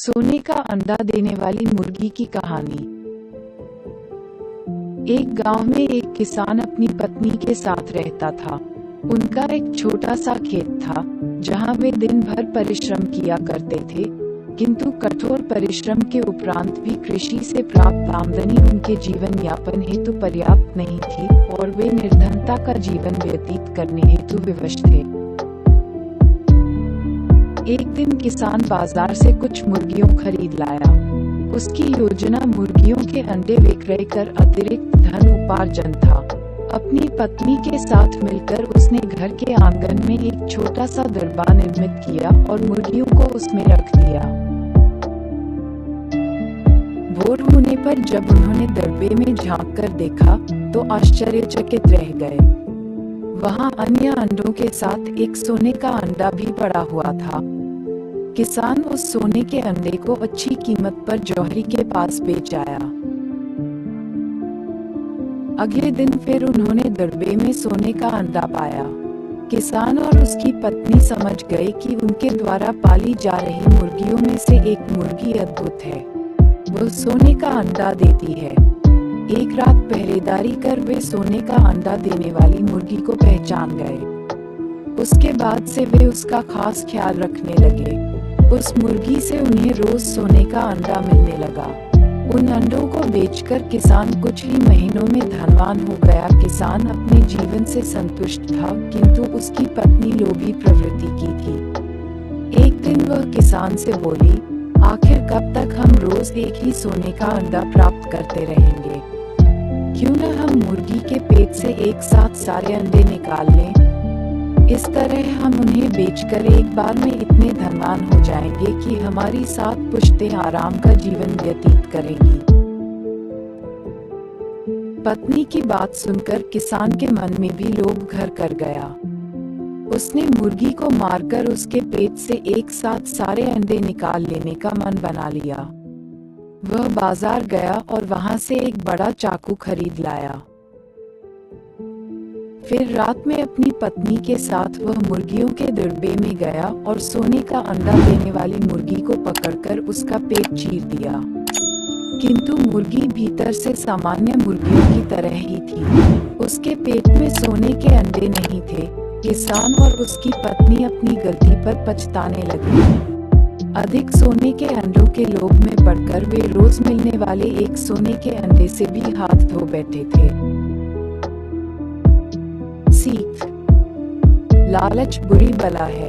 सोने का अंडा देने वाली मुर्गी की कहानी। एक गांव में एक किसान अपनी पत्नी के साथ रहता था। उनका एक छोटा सा खेत था जहां वे दिन भर परिश्रम किया करते थे, किंतु कठोर परिश्रम के उपरांत भी कृषि से प्राप्त आमदनी उनके जीवन यापन हेतु पर्याप्त नहीं थी और वे निर्धनता का जीवन व्यतीत करने हेतु विवश थे। एक दिन किसान बाजार से कुछ मुर्गियों खरीद लाया। उसकी योजना मुर्गियों के अंडे विक्रय कर अतिरिक्त धन उपार्जन था। अपनी पत्नी के साथ मिलकर उसने घर के आंगन में एक छोटा सा दरबा निर्मित किया और मुर्गियों को उसमें रख दिया। भोर होने पर जब उन्होंने दरबे में झांक कर देखा तो आश्चर्यचकित रह गए। वहां अन्य अंडों के साथ एक सोने का अंडा भी पड़ा हुआ था। किसान उस सोने के अंडे को अच्छी कीमत पर जौहरी के पास बेच आया। अगले दिन फिर उन्होंने दरबे में सोने का अंडा पाया। किसान और उसकी पत्नी समझ गए कि उनके द्वारा पाली जा रही मुर्गियों में से एक मुर्गी अद्भुत है, वो सोने का अंडा देती है। एक रात पहरेदारी कर वे सोने का अंडा देने वाली मुर्गी को पहचान गए। उसके बाद से वे उसका खास ख्याल रखने लगे। उस मुर्गी से उन्हें रोज सोने का अंडा मिलने लगा। उन अंडों को बेचकर किसान कुछ ही महीनों में धनवान हो गया। किसान अपने जीवन से संतुष्ट था, किंतु उसकी पत्नी लोभी प्रवृत्ति की थी। एक दिन वह किसान से बोली, आखिर कब तक हम रोज एक ही सोने का अंडा प्राप्त करते रहेंगे? क्यों न हम मुर्गी के पेट से एक साथ सारे अंडे निकाल लें? इस तरह हम उन्हें बेचकर एक बार में इतने धनवान हो जाएंगे कि हमारी 7 पुश्तें आराम का जीवन व्यतीत करेंगी। पत्नी की बात सुनकर किसान के मन में भी लोभ घर कर गया। उसने मुर्गी को मारकर उसके पेट से एक साथ सारे अंडे निकाल लेने का मन बना लिया। वह बाजार गया और वहां से एक बड़ा चाकू खरीद लाया। फिर रात में अपनी पत्नी के साथ वह मुर्गियों के दरबे में गया और सोने का अंडा देने वाली मुर्गी को पकड़कर उसका पेट चीर दिया। किंतु मुर्गी भीतर से सामान्य मुर्गियों की तरह ही थी। उसके पेट में सोने के अंडे नहीं थे। किसान और उसकी पत्नी अपनी गलती पर पछताने लगे। अधिक सोने के अंडों के लोभ में पड़कर वे रोज मिलने वाले एक सोने के अंडे से भी हाथ धो बैठे थे। सीख: लालच बुरी बला है।